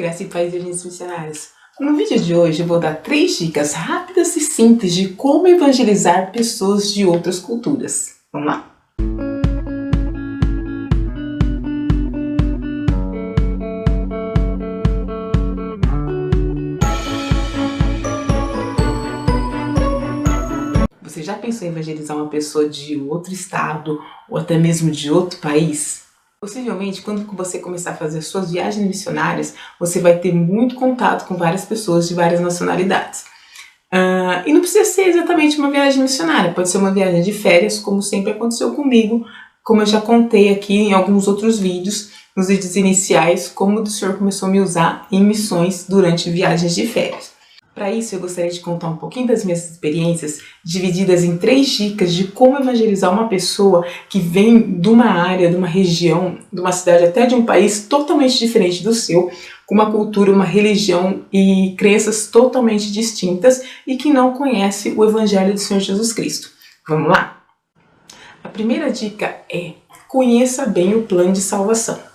Graça e paz, virgens missionários. No vídeo de hoje eu vou dar 3 dicas rápidas e simples de como evangelizar pessoas de outras culturas. Vamos lá? Você já pensou em evangelizar uma pessoa de outro estado ou até mesmo de outro país? Possivelmente, quando você começar a fazer suas viagens missionárias, você vai ter muito contato com várias pessoas de várias nacionalidades. E não precisa ser exatamente uma viagem missionária, pode ser uma viagem de férias, como sempre aconteceu comigo, como eu já contei aqui em alguns outros vídeos, nos vídeos iniciais, como o Senhor começou a me usar em missões durante viagens de férias. Para isso, eu gostaria de contar um pouquinho das minhas experiências, divididas em 3 dicas de como evangelizar uma pessoa que vem de uma área, de uma região, de uma cidade, até de um país totalmente diferente do seu, com uma cultura, uma religião e crenças totalmente distintas e que não conhece o Evangelho do Senhor Jesus Cristo. Vamos lá? A primeira dica é: conheça bem o plano de salvação.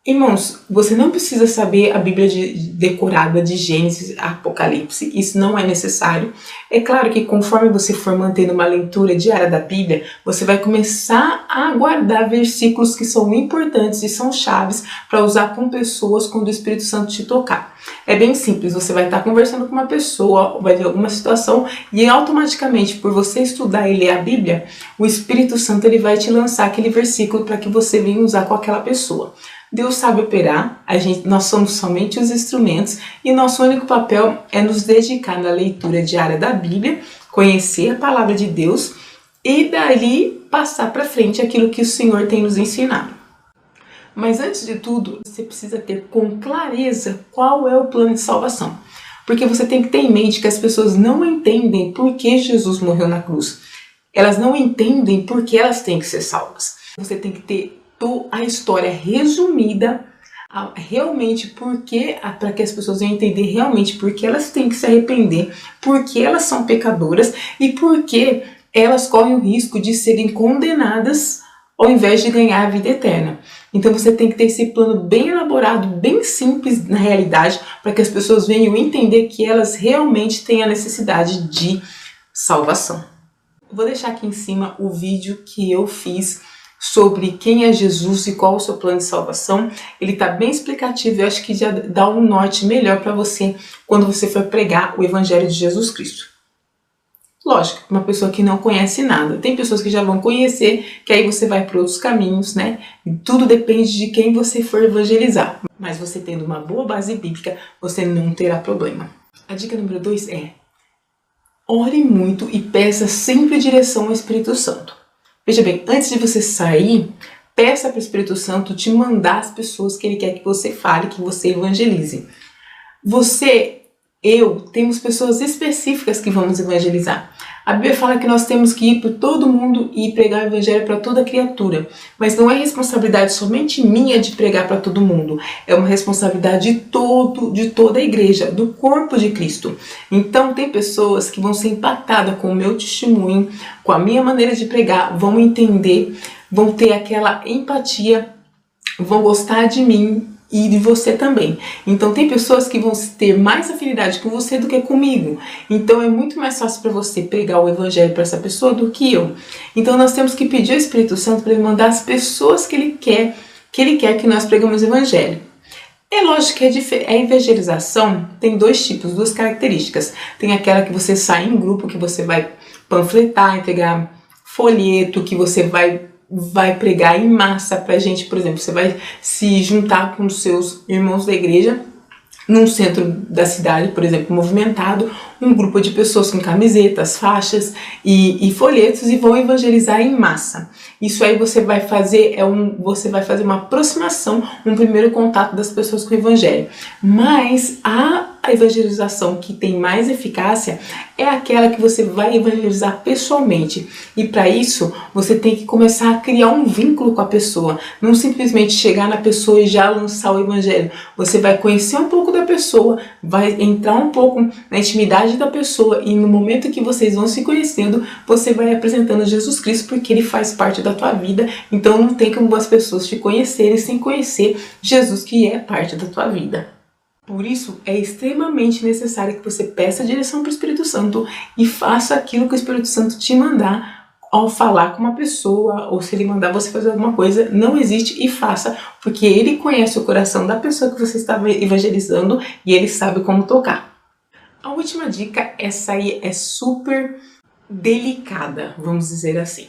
Irmãos, você não precisa saber a Bíblia decorada de Gênesis a Apocalipse, isso não é necessário. É claro que conforme você for mantendo uma leitura diária da Bíblia, você vai começar a guardar versículos que são importantes e são chaves para usar com pessoas quando o Espírito Santo te tocar. É bem simples, você vai estar conversando com uma pessoa, vai ver alguma situação e automaticamente, por você estudar e ler a Bíblia, o Espírito Santo ele vai te lançar aquele versículo para que você venha usar com aquela pessoa. Deus sabe operar, nós somos somente os instrumentos e nosso único papel é nos dedicar na leitura diária da Bíblia, conhecer a palavra de Deus e dali passar para frente aquilo que o Senhor tem nos ensinado. Mas antes de tudo, você precisa ter com clareza qual é o plano de salvação. Porque você tem que ter em mente que as pessoas não entendem por que Jesus morreu na cruz. Elas não entendem por que elas têm que ser salvas. Você tem que ter a história resumida, realmente para que as pessoas venham entender realmente por que elas têm que se arrepender, por que elas são pecadoras e por que elas correm o risco de serem condenadas ao invés de ganhar a vida eterna. Então você tem que ter esse plano bem elaborado, bem simples na realidade, para que as pessoas venham entender que elas realmente têm a necessidade de salvação. Eu vou deixar aqui em cima o vídeo que eu fiz sobre quem é Jesus e qual é o seu plano de salvação. Ele está bem explicativo e eu acho que já dá um norte melhor para você quando você for pregar o Evangelho de Jesus Cristo. Lógico, uma pessoa que não conhece nada. Tem pessoas que já vão conhecer, que aí você vai para outros caminhos, né? E tudo depende de quem você for evangelizar. Mas você tendo uma boa base bíblica, você não terá problema. A dica número 2 é: ore muito e peça sempre direção ao Espírito Santo. Veja bem, antes de você sair, peça para o Espírito Santo te mandar as pessoas que Ele quer que você fale, que você evangelize. Temos pessoas específicas que vamos evangelizar. A Bíblia fala que nós temos que ir por todo mundo e pregar o Evangelho para toda criatura. Mas não é responsabilidade somente minha de pregar para todo mundo. É uma responsabilidade de toda a igreja, do corpo de Cristo. Então tem pessoas que vão ser impactadas com o meu testemunho, com a minha maneira de pregar, vão entender, vão ter aquela empatia, vão gostar de mim e de você também. Então tem pessoas que vão ter mais afinidade com você do que comigo. Então é muito mais fácil para você pregar o Evangelho para essa pessoa do que eu. Então nós temos que pedir ao Espírito Santo para Ele mandar as pessoas que Ele quer que nós pregamos o Evangelho. É lógico que a evangelização tem 2 tipos, 2 características. Tem aquela que você sai em grupo, que você vai panfletar, entregar folheto, que você vai pregar em massa pra gente. Por exemplo, você vai se juntar com os seus irmãos da igreja num centro da cidade, por exemplo, movimentado, um grupo de pessoas com camisetas, faixas e folhetos e vão evangelizar em massa. Isso aí você vai fazer uma aproximação, um primeiro contato das pessoas com o Evangelho. Mas a evangelização que tem mais eficácia é aquela que você vai evangelizar pessoalmente. E para isso, você tem que começar a criar um vínculo com a pessoa. Não simplesmente chegar na pessoa e já lançar o Evangelho. Você vai conhecer um pouco da pessoa, vai entrar um pouco na intimidade da pessoa e no momento que vocês vão se conhecendo, você vai apresentando Jesus Cristo porque Ele faz parte da tua vida, então não tem como as pessoas te conhecerem sem conhecer Jesus, que é parte da tua vida. Por isso, é extremamente necessário que você peça direção para o Espírito Santo e faça aquilo que o Espírito Santo te mandar ao falar com uma pessoa, ou se ele mandar você fazer alguma coisa, não hesite e faça, porque ele conhece o coração da pessoa que você está evangelizando e ele sabe como tocar. A última dica, essa aí é super delicada, vamos dizer assim.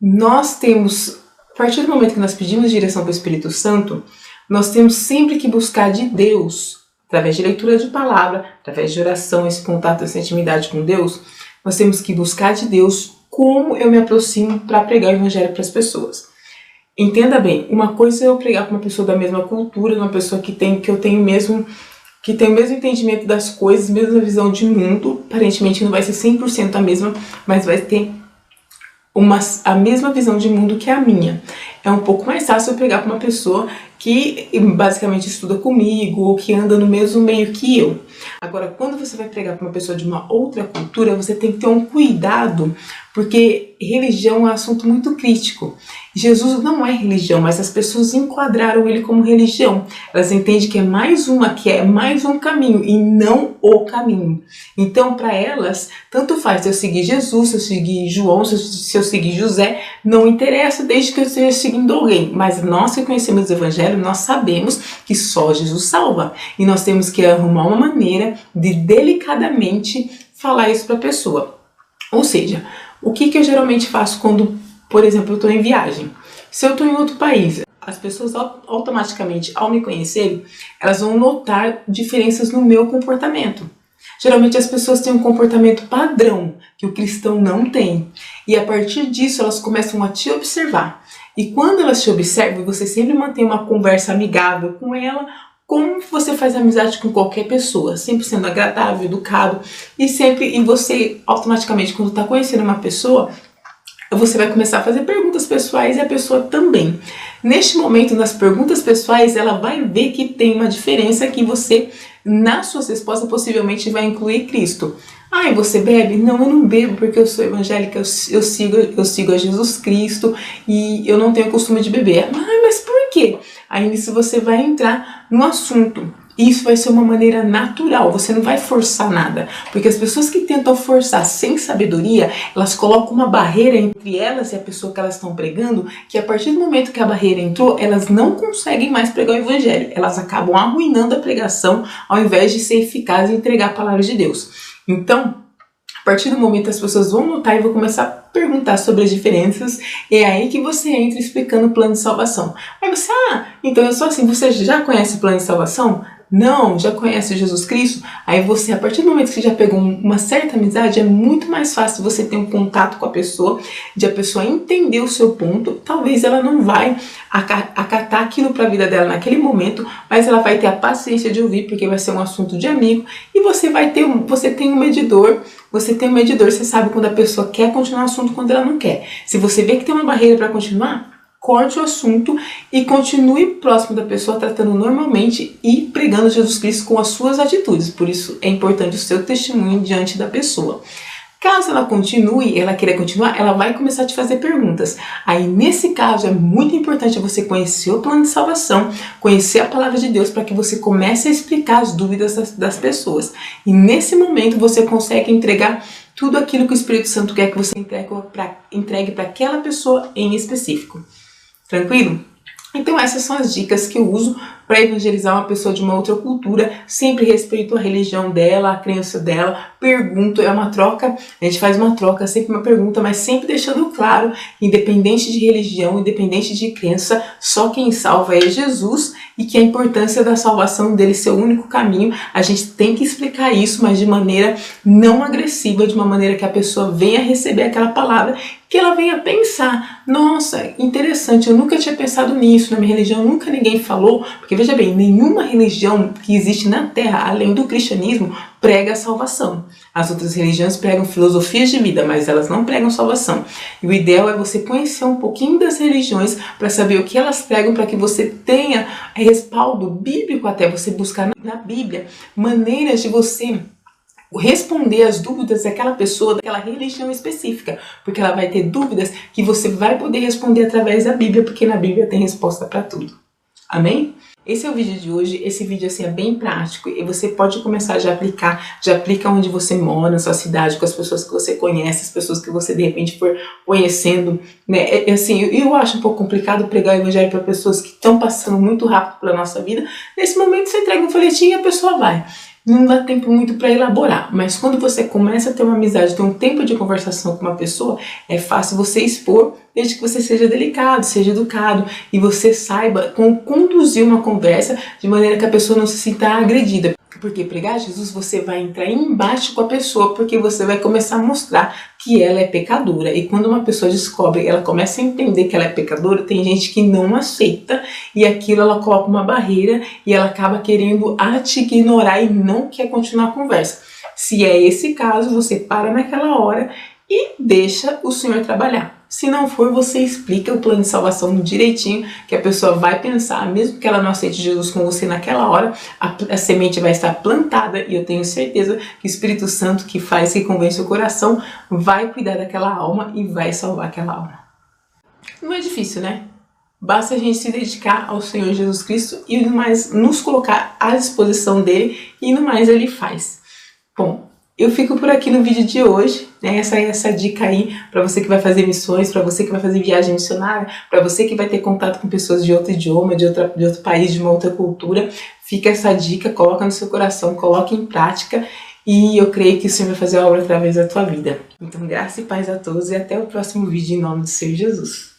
Nós temos, a partir do momento que nós pedimos direção para o Espírito Santo, nós temos sempre que buscar de Deus, através de leitura de palavra, através de oração, esse contato, essa intimidade com Deus, nós temos que buscar de Deus como eu me aproximo para pregar o evangelho para as pessoas. Entenda bem, uma coisa é eu pregar para uma pessoa da mesma cultura, uma pessoa que tem o mesmo entendimento das coisas, mesma visão de mundo, aparentemente não vai ser 100% a mesma, mas vai ter a mesma visão de mundo que a minha. É um pouco mais fácil eu pregar para uma pessoa que basicamente estuda comigo ou que anda no mesmo meio que eu. Agora, quando você vai pregar para uma pessoa de uma outra cultura, você tem que ter um cuidado, porque religião é um assunto muito crítico. Jesus não é religião, mas as pessoas enquadraram ele como religião. Elas entendem que é mais um caminho e não o caminho. Então, para elas, tanto faz se eu seguir Jesus, se eu seguir João, se eu seguir José, não interessa desde que eu esteja seguindo alguém. Mas nós que conhecemos o Evangelho, nós sabemos que só Jesus salva. E nós temos que arrumar uma maneira de delicadamente falar isso para a pessoa. Ou seja, o que eu geralmente faço quando, por exemplo, eu estou em viagem? Se eu estou em outro país, as pessoas automaticamente, ao me conhecerem, elas vão notar diferenças no meu comportamento. Geralmente as pessoas têm um comportamento padrão que o cristão não tem. E a partir disso elas começam a te observar. E quando elas te observam, você sempre mantém uma conversa amigável com ela, como você faz amizade com qualquer pessoa, sempre sendo agradável, educado, e você automaticamente, quando está conhecendo uma pessoa, você vai começar a fazer perguntas pessoais e a pessoa também. Neste momento, nas perguntas pessoais, ela vai ver que tem uma diferença que você, nas suas respostas, possivelmente vai incluir Cristo. Ah, e você bebe? Não, eu não bebo porque eu sou evangélica, eu sigo a Jesus Cristo e eu não tenho costume de beber. Ah, mas por quê? Aí nisso você vai entrar no assunto. Isso vai ser uma maneira natural, você não vai forçar nada. Porque as pessoas que tentam forçar sem sabedoria, elas colocam uma barreira entre elas e a pessoa que elas estão pregando, que a partir do momento que a barreira entrou, elas não conseguem mais pregar o evangelho. Elas acabam arruinando a pregação ao invés de ser eficazes e entregar a palavra de Deus. Então, a partir do momento as pessoas vão notar e vão começar a perguntar sobre as diferenças, é aí que você entra explicando o plano de salvação. Aí você, então eu sou assim, você já conhece o plano de salvação? Não, já conhece Jesus Cristo? Aí você, a partir do momento que você já pegou uma certa amizade, é muito mais fácil você ter um contato com a pessoa, de a pessoa entender o seu ponto. Talvez ela não vai acatar aquilo para a vida dela naquele momento, mas ela vai ter a paciência de ouvir, porque vai ser um assunto de amigo, e você tem um medidor, você sabe quando a pessoa quer continuar o assunto, quando ela não quer. Se você vê que tem uma barreira para continuar, corte o assunto e continue próximo da pessoa, tratando normalmente e pregando Jesus Cristo com as suas atitudes. Por isso é importante o seu testemunho diante da pessoa. Caso ela queira continuar, ela vai começar a te fazer perguntas. Aí nesse caso é muito importante você conhecer o plano de salvação, conhecer a palavra de Deus, para que você comece a explicar as dúvidas das pessoas. E nesse momento você consegue entregar tudo aquilo que o Espírito Santo quer que você entregue para aquela pessoa em específico. Tranquilo? Então essas são as dicas que eu uso para evangelizar uma pessoa de uma outra cultura. Sempre respeito a religião dela, a crença dela, pergunto, é uma troca, a gente faz uma troca, sempre uma pergunta, mas sempre deixando claro, independente de religião, independente de crença, só quem salva é Jesus, e que a importância da salvação dele ser o único caminho. A gente tem que explicar isso, mas de maneira não agressiva, de uma maneira que a pessoa venha receber aquela palavra, que ela venha pensar, nossa, interessante, eu nunca tinha pensado nisso, na minha religião nunca ninguém falou, porque veja bem, nenhuma religião que existe na Terra, além do cristianismo, prega a salvação. As outras religiões pregam filosofias de vida, mas elas não pregam salvação. E o ideal é você conhecer um pouquinho das religiões para saber o que elas pregam, para que você tenha respaldo bíblico, até você buscar na Bíblia maneiras de você responder as dúvidas daquela pessoa, daquela religião específica, porque ela vai ter dúvidas que você vai poder responder através da Bíblia, porque na Bíblia tem resposta para tudo. Amém? Esse é o vídeo de hoje. Esse vídeo assim é bem prático e você pode começar já aplica onde você mora, na sua cidade, com as pessoas que você conhece, as pessoas que você de repente for conhecendo, né? Assim, eu acho um pouco complicado pregar o evangelho para pessoas que estão passando muito rápido pela nossa vida. Nesse momento você entrega um folhetinho e a pessoa vai. Não dá tempo muito para elaborar, mas quando você começa a ter uma amizade, ter um tempo de conversação com uma pessoa, é fácil você expor, desde que você seja delicado, seja educado e você saiba conduzir uma conversa de maneira que a pessoa não se sinta agredida. Porque pregar Jesus, você vai entrar em embate com a pessoa, porque você vai começar a mostrar que ela é pecadora. E quando uma pessoa descobre, ela começa a entender que ela é pecadora, tem gente que não aceita e aquilo ela coloca uma barreira e ela acaba querendo te ignorar e não quer continuar a conversa. Se é esse caso, você para naquela hora e deixa o Senhor trabalhar. Se não for, você explica o plano de salvação direitinho, que a pessoa vai pensar, mesmo que ela não aceite Jesus com você naquela hora, a semente vai estar plantada e eu tenho certeza que o Espírito Santo que convence o coração, vai cuidar daquela alma e vai salvar aquela alma. Não é difícil, né? Basta a gente se dedicar ao Senhor Jesus Cristo e no mais nos colocar à disposição dele e no mais ele faz. Bom, eu fico por aqui no vídeo de hoje, né? Essa dica aí para você que vai fazer missões, para você que vai fazer viagem missionária, para você que vai ter contato com pessoas de outro idioma, de outro país, de uma outra cultura. Fica essa dica, coloca no seu coração, coloque em prática e eu creio que o Senhor vai fazer a obra através da tua vida. Então, graça e paz a todos e até o próximo vídeo em nome do Senhor Jesus.